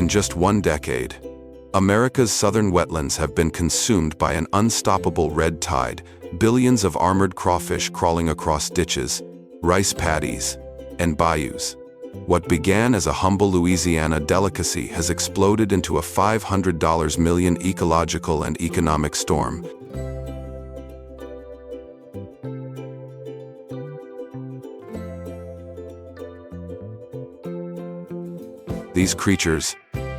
just one decade, America's southern wetlands have been consumed by an unstoppable red tide, billions of armored crawfish crawling across ditches, rice paddies, and bayous. What began as a humble Louisiana delicacy has exploded into a $500 million ecological and economic storm. These creatures,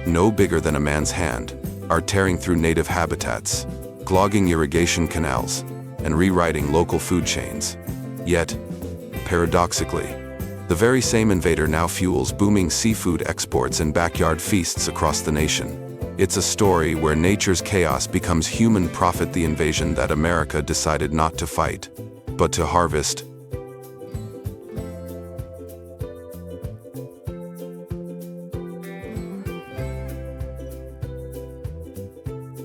no bigger than a man's hand, are tearing through native habitats, clogging irrigation canals, and rewriting local food chains. Yet, paradoxically, the very same invader now fuels booming seafood exports and backyard feasts across the nation. It's a story where nature's chaos becomes human profit, the invasion that America decided not to fight, but to harvest.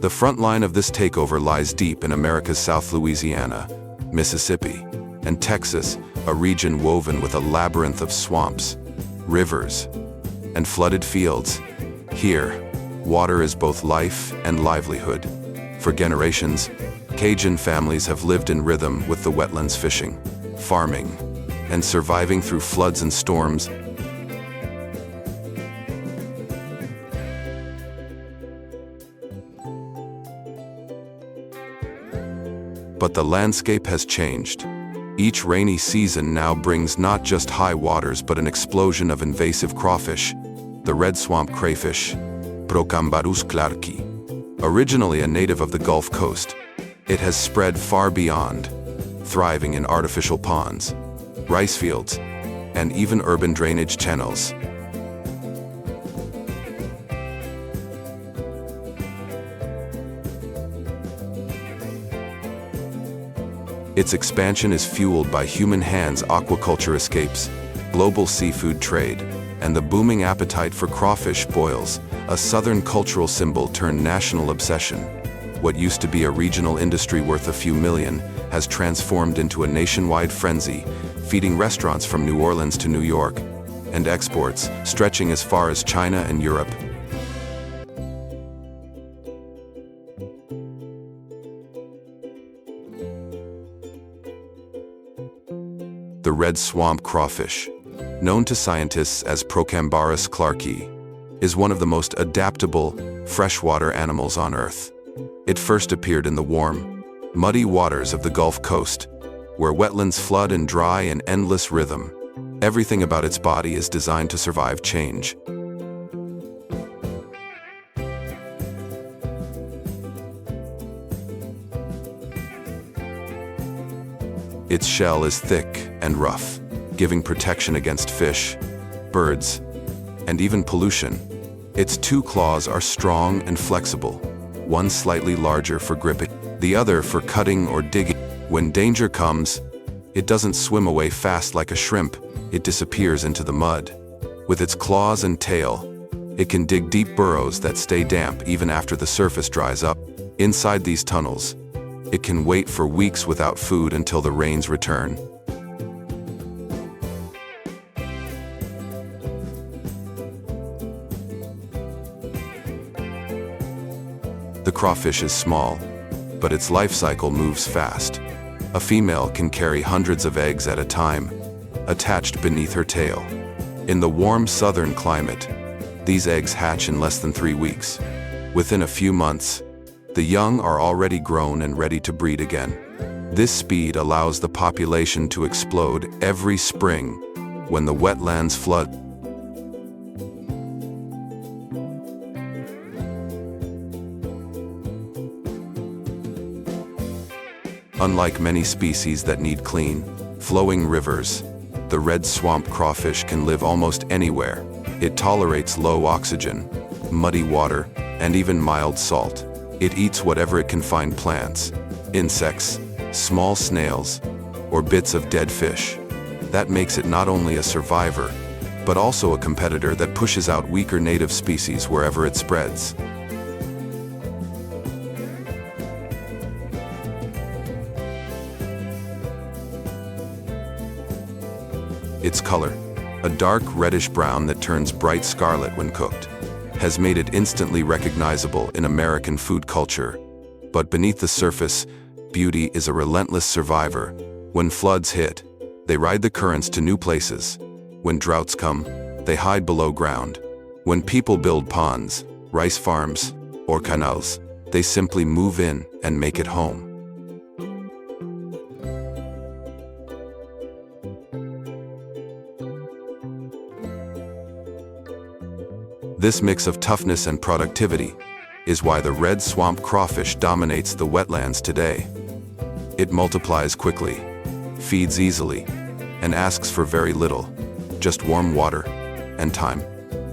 The front line of this takeover lies deep in America's South Louisiana, Mississippi, and Texas, a region woven with a labyrinth of swamps, rivers, and flooded fields. Here, water is both life and livelihood. For generations, Cajun families have lived in rhythm with the wetlands, fishing, farming, and surviving through floods and storms. But the landscape has changed. Each rainy season now brings not just high waters but an explosion of invasive crawfish, the red swamp crayfish, Procambarus clarki. Originally a native of the Gulf Coast, it has spread far beyond, thriving in artificial ponds, rice fields, and even urban drainage channels. Its expansion is fueled by human hands, aquaculture escapes, global seafood trade, and the booming appetite for crawfish boils, a southern cultural symbol turned national obsession. What used to be a regional industry worth a few million has transformed into a nationwide frenzy, feeding restaurants from New Orleans to New York, and exports stretching as far as China and Europe. The red swamp crawfish, known to scientists as Procambarus clarki, is one of the most adaptable freshwater animals on Earth. It first appeared in the warm, muddy waters of the Gulf Coast, where wetlands flood and dry in endless rhythm. Everything about its body is designed to survive change. Its shell is thick and rough, giving protection against fish, birds, and even pollution. Its two claws are strong and flexible, one slightly larger for gripping, the other for cutting or digging. When danger comes, it doesn't swim away fast like a shrimp, it disappears into the mud. With its claws and tail, it can dig deep burrows that stay damp even after the surface dries up. Inside these tunnels, it can wait for weeks without food until the rains return. The crawfish is small, but its life cycle moves fast. A female can carry hundreds of eggs at a time, attached beneath her tail. In the warm southern climate, these eggs hatch in less than 3 weeks. Within a few months, the young are already grown and ready to breed again. This speed allows the population to explode every spring when the wetlands flood. Unlike many species that need clean, flowing rivers, the red swamp crawfish can live almost anywhere. It tolerates low oxygen, muddy water, and even mild salt. It eats whatever it can find: plants, insects, small snails, or bits of dead fish. That makes it not only a survivor, but also a competitor that pushes out weaker native species wherever it spreads. Its color, a dark reddish brown that turns bright scarlet when cooked. has made it instantly recognizable in American food culture. But beneath the surface, beauty is a relentless survivor. When floods hit, they ride the currents to new places. When droughts come, they hide below ground. When people build ponds, rice farms, or canals, they simply move in and make it home. This mix of toughness and productivity is why the red swamp crawfish dominates the wetlands today. It multiplies quickly, feeds easily, and asks for very little, just warm water and time.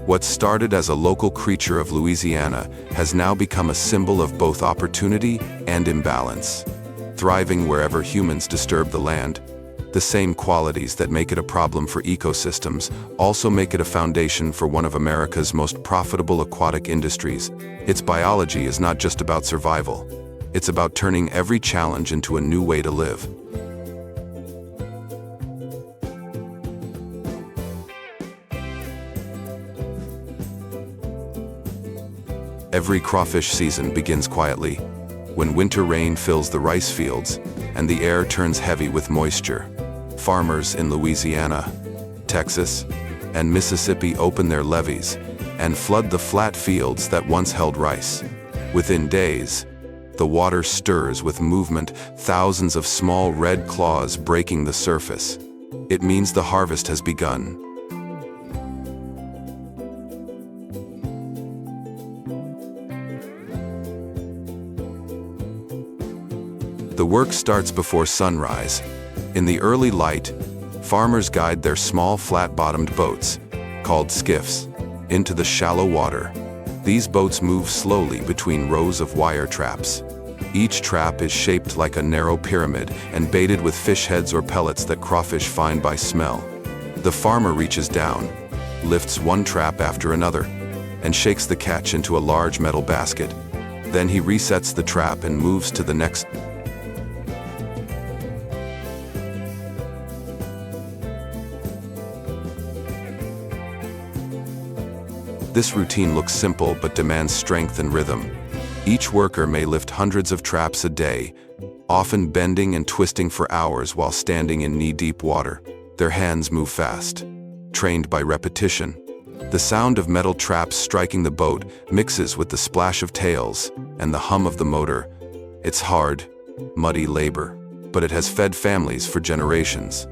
What started as a local creature of Louisiana has now become a symbol of both opportunity and imbalance. Thriving wherever humans disturb the land, the same qualities that make it a problem for ecosystems also make it a foundation for one of America's most profitable aquatic industries. Its biology is not just about survival. It's about turning every challenge into a new way to live. Every crawfish season begins quietly, when winter rain fills the rice fields and the air turns heavy with moisture. Farmers in Louisiana, Texas, and Mississippi open their levees and flood the flat fields that once held rice. Within days, the water stirs with movement, thousands of small red claws breaking the surface. It means the harvest has begun. The work starts before sunrise. In the early light, farmers guide their small flat-bottomed boats, called skiffs, into the shallow water. These boats move slowly between rows of wire traps. Each trap is shaped like a narrow pyramid and baited with fish heads or pellets that crawfish find by smell. The farmer reaches down, lifts one trap after another, and shakes the catch into a large metal basket. Then he resets the trap and moves to the next. This routine looks simple but demands strength and rhythm. Each worker may lift hundreds of traps a day, often bending and twisting for hours while standing in knee-deep water. Their hands move fast, trained by repetition. The sound of metal traps striking the boat mixes with the splash of tails and the hum of the motor. It's hard, muddy labor, but it has fed families for generations.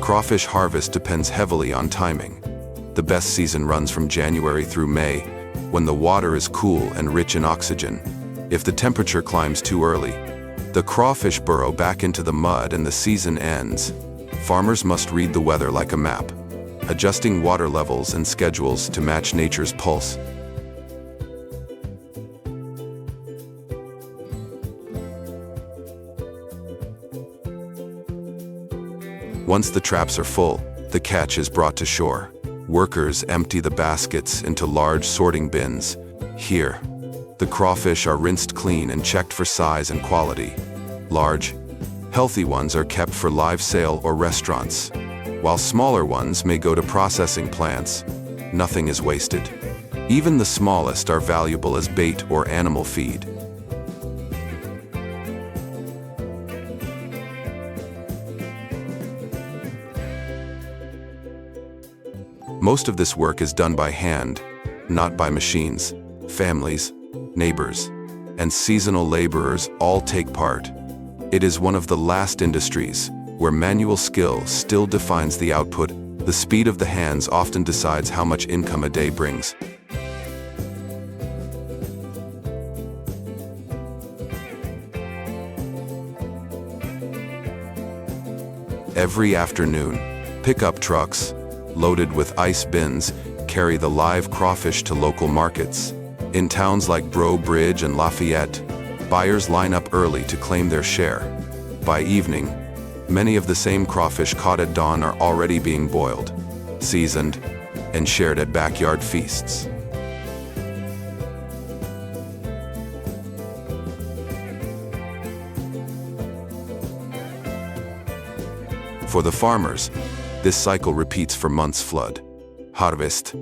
Crawfish harvest depends heavily on timing. The best season runs from January through May, when the water is cool and rich in oxygen. If the temperature climbs too early, the crawfish burrow back into the mud and the season ends. Farmers must read the weather like a map, adjusting water levels and schedules to match nature's pulse. Once the traps are full, the catch is brought to shore. Workers empty the baskets into large sorting bins. Here, the crawfish are rinsed clean and checked for size and quality. Large, healthy ones are kept for live sale or restaurants, while smaller ones may go to processing plants. Nothing is wasted. Even the smallest are valuable as bait or animal feed. Most of this work is done by hand, not by machines. Families, neighbors, and seasonal laborers all take part. It is one of the last industries where manual skill still defines the output. The speed of the hands often decides how much income a day brings. Every afternoon, pickup trucks, loaded with ice bins, carry the live crawfish to local markets. In towns like Breaux Bridge and Lafayette, buyers line up early to claim their share. By evening, many of the same crawfish caught at dawn are already being boiled, seasoned, and shared at backyard feasts. For the farmers, this cycle repeats for months: flood, harvest,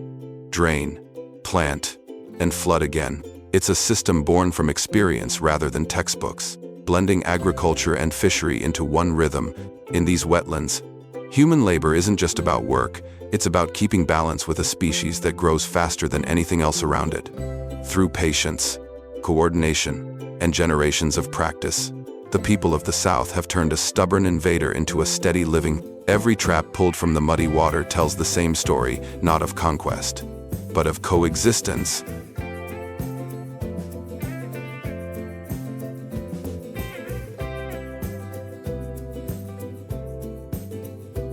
drain, plant, and flood again. It's a system born from experience rather than textbooks, blending agriculture and fishery into one rhythm. In these wetlands, human labor isn't just about work, it's about keeping balance with a species that grows faster than anything else around it. Through patience, coordination, and generations of practice, the people of the South have turned a stubborn invader into a steady living. Every trap pulled from the muddy water tells the same story, not of conquest, but of coexistence.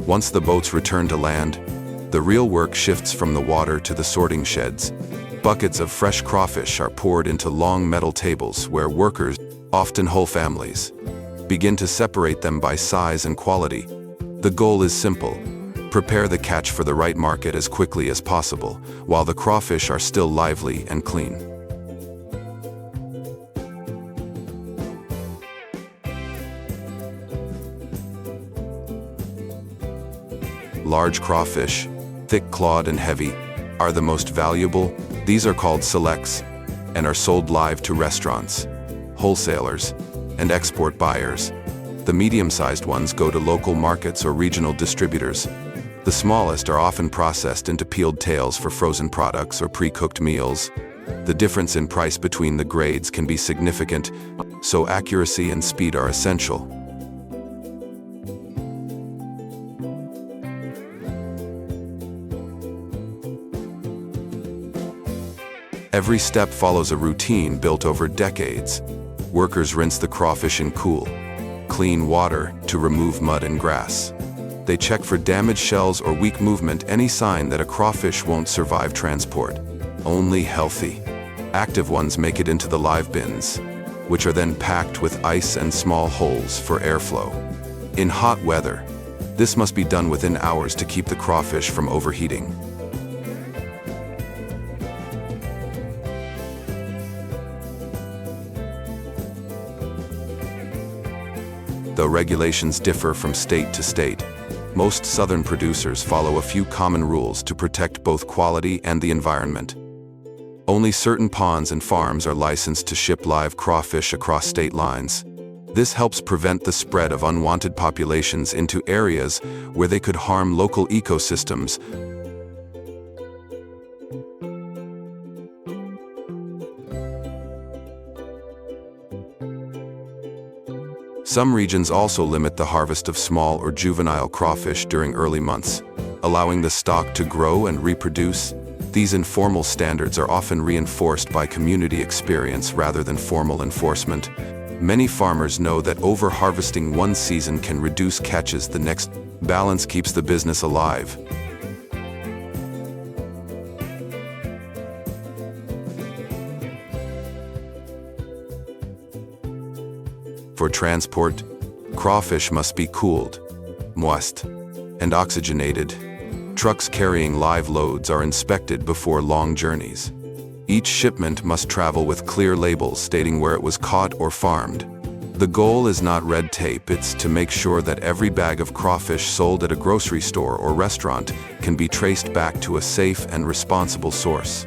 Once the boats return to land, the real work shifts from the water to the sorting sheds. Buckets of fresh crawfish are poured into long metal tables where workers, often whole families, begin to separate them by size and quality. The goal is simple: prepare the catch for the right market as quickly as possible, while the crawfish are still lively and clean. Large crawfish, thick-clawed and heavy, are the most valuable. These are called selects and are sold live to restaurants, wholesalers, and export buyers. The medium-sized ones go to local markets or regional distributors. The smallest are often processed into peeled tails for frozen products or pre-cooked meals. The difference in price between the grades can be significant, so accuracy and speed are essential. Every step follows a routine built over decades. Workers rinse the crawfish in cool, clean water to remove mud and grass. They check for damaged shells or weak movement, any sign that a crawfish won't survive transport. Only healthy, active ones make it into the live bins, which are then packed with ice and small holes for airflow. In hot weather, this must be done within hours to keep the crawfish from overheating. Though regulations differ from state to state, most southern producers follow a few common rules to protect both quality and the environment. Only certain ponds and farms are licensed to ship live crawfish across state lines. This helps prevent the spread of unwanted populations into areas where they could harm local ecosystems. Some regions also limit the harvest of small or juvenile crawfish during early months, allowing the stock to grow and reproduce. These informal standards are often reinforced by community experience rather than formal enforcement. Many farmers know that over-harvesting one season can reduce catches the next. Balance keeps the business alive. For transport, crawfish must be cooled, moist, and oxygenated. Trucks carrying live loads are inspected before long journeys. Each shipment must travel with clear labels stating where it was caught or farmed. The goal is not red tape, it's to make sure that every bag of crawfish sold at a grocery store or restaurant can be traced back to a safe and responsible source.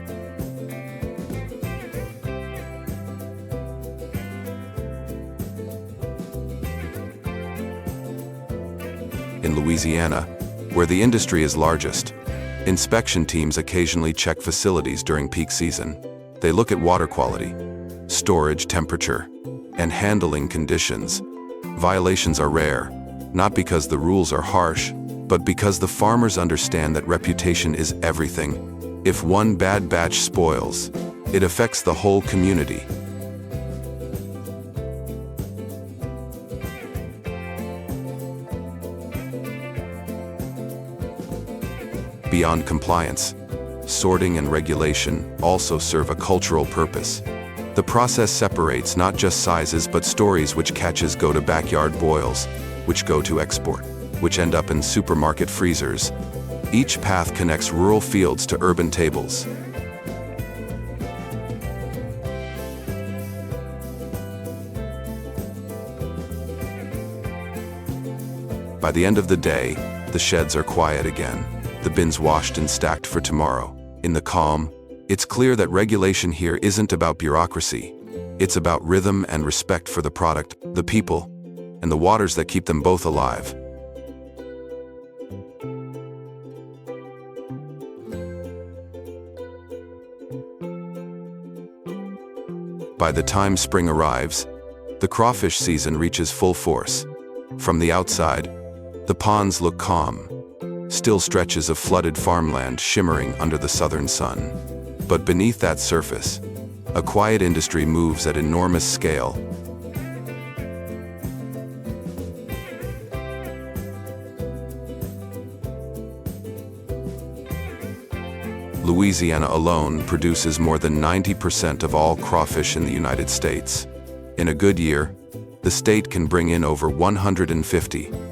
In Louisiana, where the industry is largest, inspection teams occasionally check facilities during peak season. They look at water quality, storage temperature, and handling conditions. Violations are rare, not because the rules are harsh, but because the farmers understand that reputation is everything. If one bad batch spoils, it affects the whole community. Beyond compliance, sorting and regulation also serve a cultural purpose. The process separates not just sizes but stories. Which catches go to backyard boils, which go to export, which end up in supermarket freezers. Each path connects rural fields to urban tables. By the end of the day, the sheds are quiet again, the bins washed and stacked for tomorrow. In the calm, it's clear that regulation here isn't about bureaucracy. It's about rhythm and respect for the product, the people, and the waters that keep them both alive. By the time spring arrives, the crawfish season reaches full force. From the outside, the ponds look calm, still stretches of flooded farmland shimmering under the southern sun. But beneath that surface, a quiet industry moves at enormous scale. Louisiana alone produces more than 90% of all crawfish in the United States. In a good year, the state can bring in over 150,000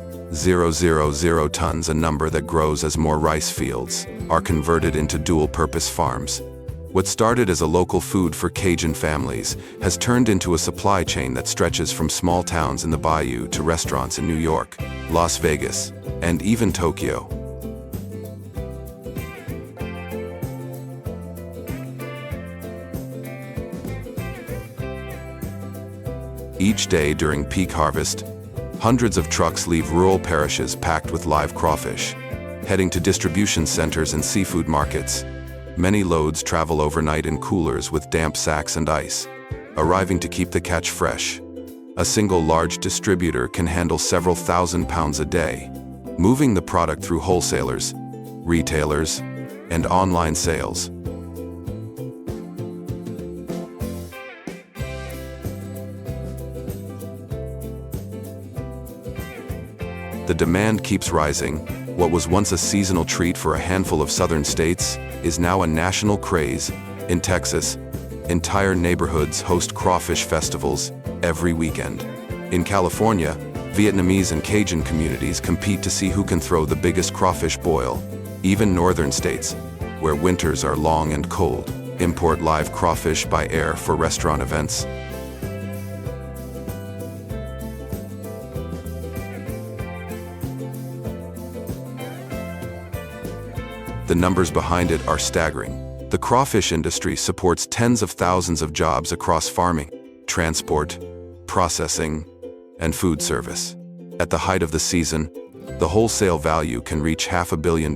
tons, a number that grows as more rice fields are converted into dual-purpose farms. What started as a local food for Cajun families has turned into a supply chain that stretches from small towns in the bayou to restaurants in New York, Las Vegas, and even Tokyo. Each day during peak harvest, hundreds of trucks leave rural parishes packed with live crawfish, heading to distribution centers and seafood markets. Many loads travel overnight in coolers with damp sacks and ice, arriving to keep the catch fresh. A single large distributor can handle several thousand pounds a day, moving the product through wholesalers, retailers, and online sales. The demand keeps rising. What was once a seasonal treat for a handful of southern states is now a national craze. In Texas, entire neighborhoods host crawfish festivals every weekend. In California, Vietnamese and Cajun communities compete to see who can throw the biggest crawfish boil. Even northern states, where winters are long and cold, import live crawfish by air for restaurant events. The numbers behind it are staggering. The crawfish industry supports tens of thousands of jobs across farming, transport, processing, and food service. At the height of the season, the wholesale value can reach $500 million,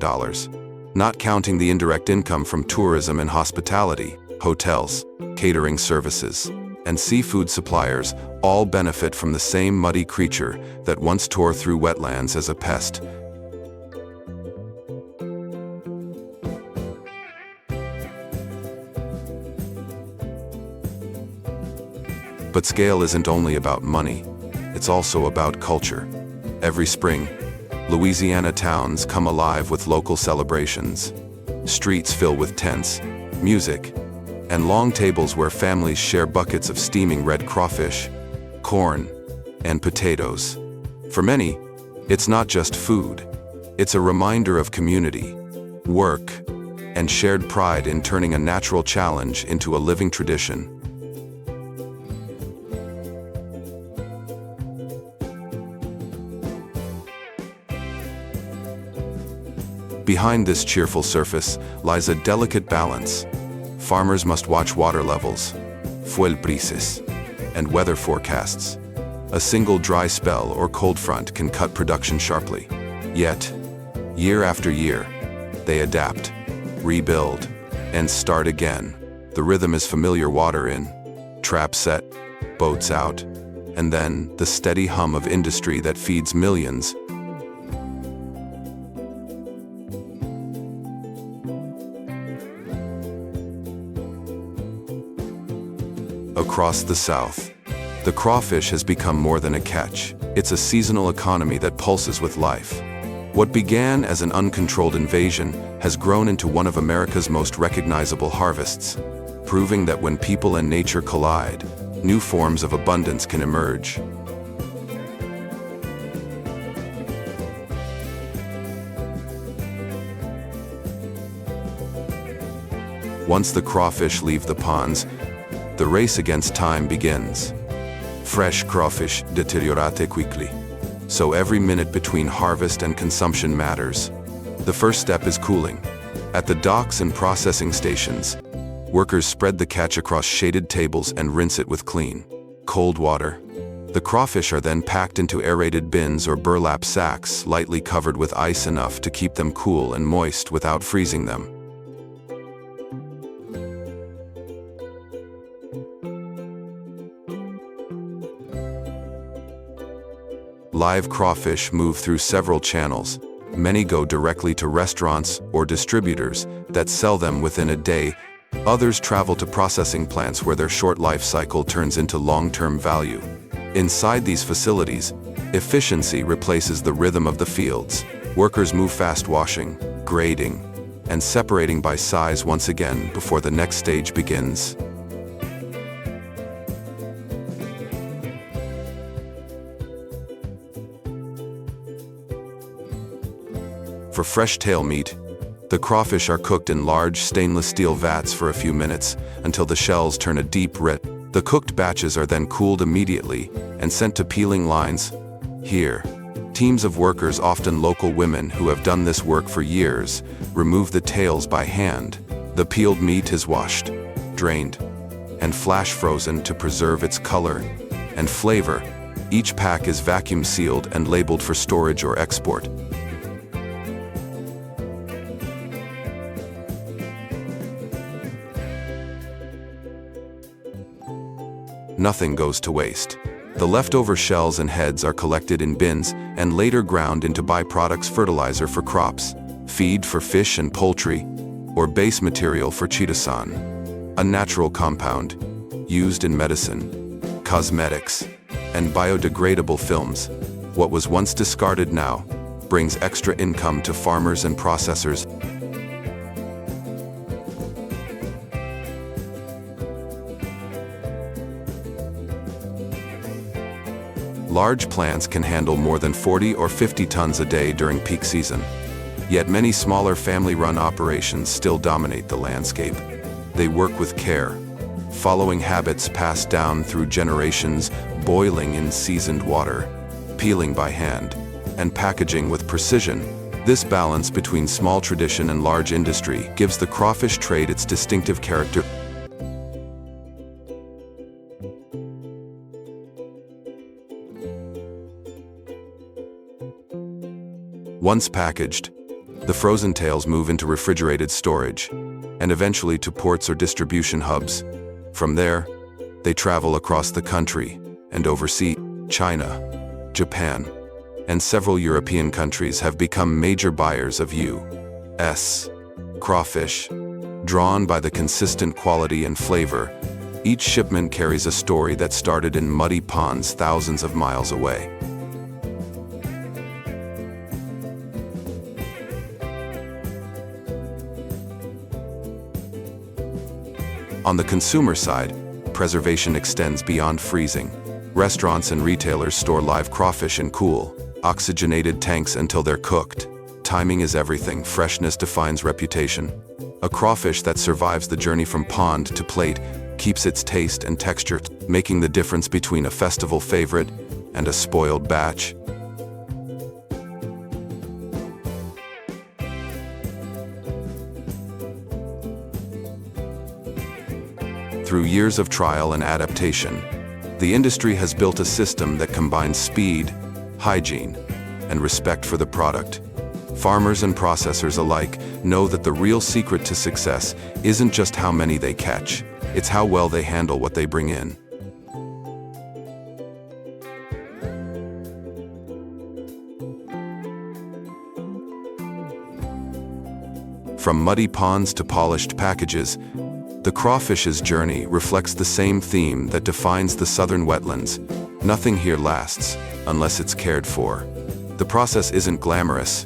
not counting the indirect income from tourism and hospitality. Hotels, catering services, and seafood suppliers all benefit from the same muddy creature that once tore through wetlands as a pest. But scale isn't only about money, it's also about culture. Every spring, Louisiana towns come alive with local celebrations. Streets fill with tents, music, and long tables where families share buckets of steaming red crawfish, corn, and potatoes. For many, it's not just food. It's a reminder of community, work, and shared pride in turning a natural challenge into a living tradition. Behind this cheerful surface lies a delicate balance. Farmers must watch water levels, fuel prices, and weather forecasts. A single dry spell or cold front can cut production sharply. Yet, year after year, they adapt, rebuild, and start again. The rhythm is familiar: water in, trap set, boats out, and then the steady hum of industry that feeds millions. Across the South, the crawfish has become more than a catch. It's a seasonal economy that pulses with life. What began as an uncontrolled invasion has grown into one of America's most recognizable harvests, proving that when people and nature collide, new forms of abundance can emerge. Once the crawfish leave the ponds, the race against time begins. Fresh crawfish deteriorate quickly, so every minute between harvest and consumption matters. The first step is cooling. At the docks and processing stations, workers spread the catch across shaded tables and rinse it with clean, cold water. The crawfish are then packed into aerated bins or burlap sacks, lightly covered with ice enough to keep them cool and moist without freezing them. Live crawfish move through several channels. Many go directly to restaurants or distributors that sell them within a day. Others travel to processing plants where their short life cycle turns into long-term value. Inside these facilities, efficiency replaces the rhythm of the fields. Workers move fast washing, grading, and separating by size once again before the next stage begins. For fresh tail meat, the crawfish are cooked in large stainless steel vats for a few minutes until the shells turn a deep red. The cooked batches are then cooled immediately and sent to peeling lines. Here, teams of workers, often local women who have done this work for years, remove the tails by hand. The peeled meat is washed, drained, and flash frozen to preserve its color and flavor. Each pack is vacuum sealed and labeled for storage or export. Nothing goes to waste. The leftover shells and heads are collected in bins and later ground into byproducts: fertilizer for crops, feed for fish and poultry, or base material for chitosan, a natural compound used in medicine, cosmetics, and biodegradable films. What was once discarded now brings extra income to farmers and processors. Large plants can handle more than 40 or 50 tons a day during peak season. Yet many smaller family-run operations still dominate the landscape. They work with care, following habits passed down through generations, boiling in seasoned water, peeling by hand, and packaging with precision. This balance between small tradition and large industry gives the crawfish trade its distinctive character. Once packaged, the frozen tails move into refrigerated storage and eventually to ports or distribution hubs. From there, they travel across the country and overseas. China, Japan, and several European countries have become major buyers of U.S. crawfish. Drawn by the consistent quality and flavor, each shipment carries a story that started in muddy ponds thousands of miles away. On the consumer side, preservation extends beyond freezing. Restaurants and retailers store live crawfish in cool, oxygenated tanks until they're cooked. Timing is everything. Freshness defines reputation. A crawfish that survives the journey from pond to plate keeps its taste and texture, making the difference between a festival favorite and a spoiled batch. Through years of trial and adaptation, the industry has built a system that combines speed, hygiene, and respect for the product. Farmers and processors alike know that the real secret to success isn't just how many they catch, it's how well they handle what they bring in. From muddy ponds to polished packages, the crawfish's journey reflects the same theme that defines the southern wetlands. Nothing here lasts unless it's cared for. The process isn't glamorous,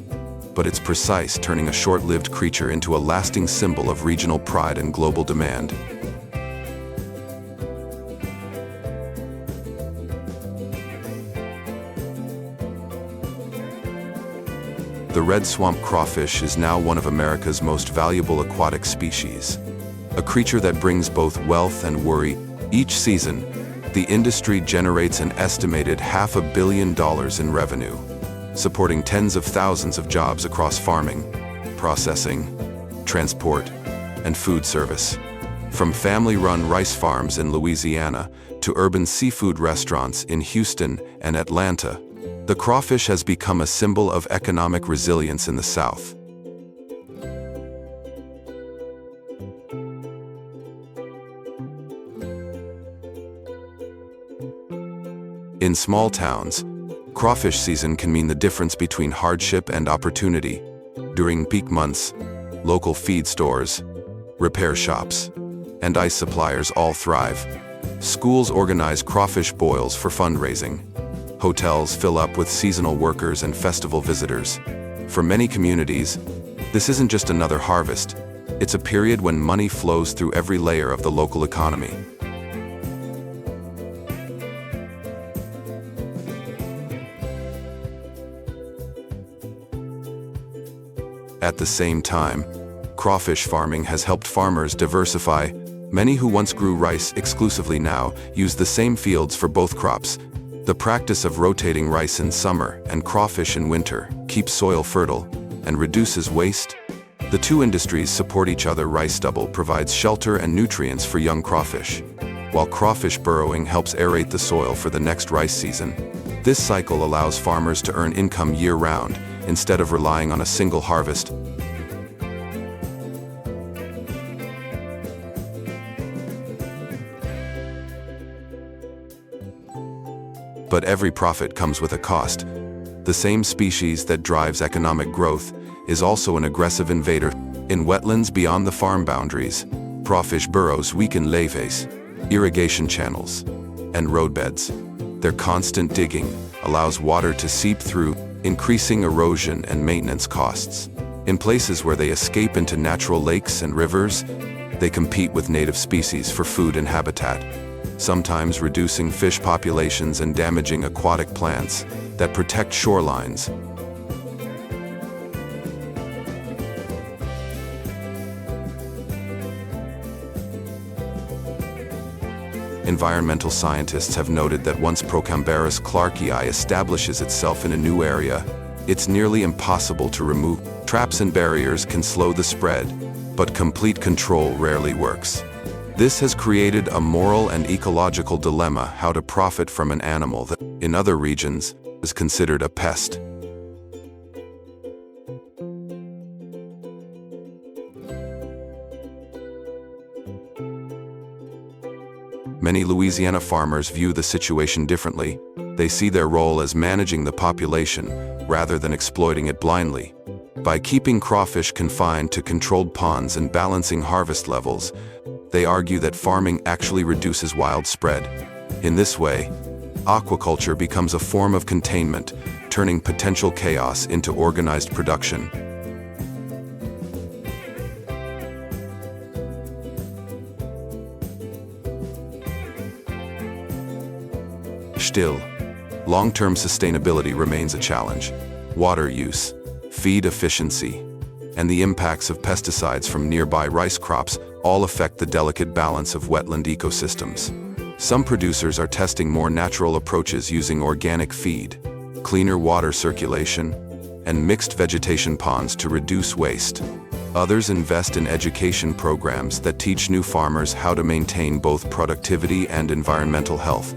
but it's precise, turning a short-lived creature into a lasting symbol of regional pride and global demand. The red swamp crawfish is now one of America's most valuable aquatic species. A creature that brings both wealth and worry. Each season, The industry generates an estimated $500 million in revenue, supporting tens of thousands of jobs across farming, processing, transport, and food service. From family-run rice farms in Louisiana to urban seafood restaurants in Houston and Atlanta, the crawfish has become a symbol of economic resilience in the South. In small towns, crawfish season can mean the difference between hardship and opportunity. During peak months, local feed stores, repair shops, and ice suppliers all thrive. Schools organize crawfish boils for fundraising. Hotels fill up with seasonal workers and festival visitors. For many communities, this isn't just another harvest. It's a period when money flows through every layer of the local economy. At the same time, crawfish farming has helped farmers diversify. Many who once grew rice exclusively now use the same fields for both crops. The practice of rotating rice in summer and crawfish in winter keeps soil fertile and reduces waste. The two industries support each other. Rice stubble provides shelter and nutrients for young crawfish, while crawfish burrowing helps aerate the soil for the next rice season. This cycle allows farmers to earn income year-round instead of relying on a single harvest. But every profit comes with a cost. The same species that drives economic growth is also an aggressive invader. In wetlands beyond the farm boundaries, crawfish burrows weaken levees, irrigation channels, and roadbeds. Their constant digging allows water to seep through, increasing erosion and maintenance costs. In places where they escape into natural lakes and rivers, they compete with native species for food and habitat, sometimes reducing fish populations and damaging aquatic plants that protect shorelines. Environmental scientists have noted that once Procambarus clarkii establishes itself in a new area, it's nearly impossible to remove. Traps and barriers can slow the spread, but complete control rarely works. This has created a moral and ecological dilemma: how to profit from an animal that, in other regions, is considered a pest. Many Louisiana farmers view the situation differently. They see their role as managing the population rather than exploiting it blindly. By keeping crawfish confined to controlled ponds and balancing harvest levels, they argue that farming actually reduces wild spread. In this way, aquaculture becomes a form of containment, turning potential chaos into organized production. Still, long-term sustainability remains a challenge. Water use, feed efficiency, and the impacts of pesticides from nearby rice crops all affect the delicate balance of wetland ecosystems. Some producers are testing more natural approaches using organic feed, cleaner water circulation, and mixed vegetation ponds to reduce waste. Others invest in education programs that teach new farmers how to maintain both productivity and environmental health.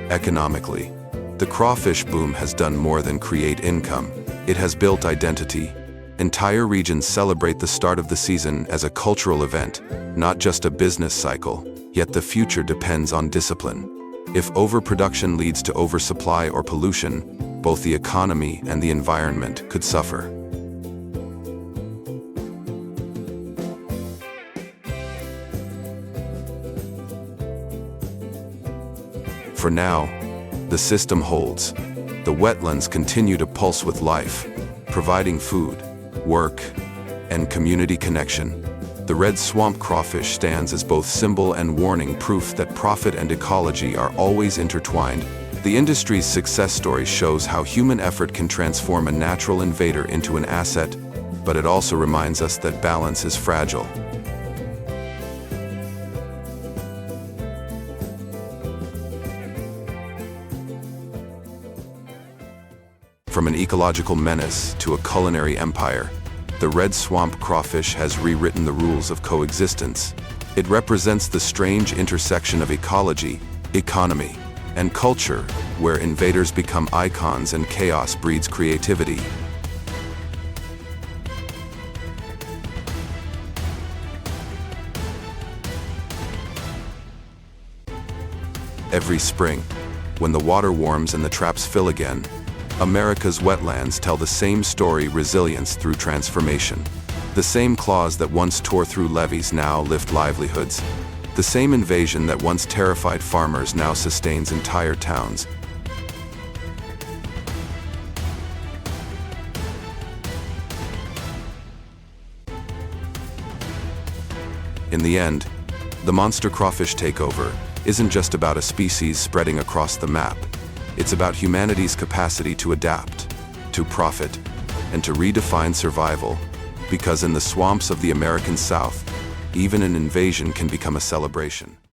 Economically, the crawfish boom has done more than create income. It has built identity. Entire regions celebrate the start of the season as a cultural event, not just a business cycle. Yet the future depends on discipline. If overproduction leads to oversupply or pollution, both the economy and the environment could suffer. For now, the system holds. The wetlands continue to pulse with life, providing food, work, and community connection. The red swamp crawfish stands as both symbol and warning, proof that profit and ecology are always intertwined. The industry's success story shows how human effort can transform a natural invader into an asset, but it also reminds us that balance is fragile. From an ecological menace to a culinary empire, the red swamp crawfish has rewritten the rules of coexistence. It represents the strange intersection of ecology, economy, and culture, where invaders become icons and chaos breeds creativity. Every spring, when the water warms and the traps fill again, America's wetlands tell the same story: resilience through transformation. The same claws that once tore through levees now lift livelihoods. The same invasion that once terrified farmers now sustains entire towns. In the end, the monster crawfish takeover isn't just about a species spreading across the map. It's about humanity's capacity to adapt, to profit, and to redefine survival. Because in the swamps of the American South, even an invasion can become a celebration.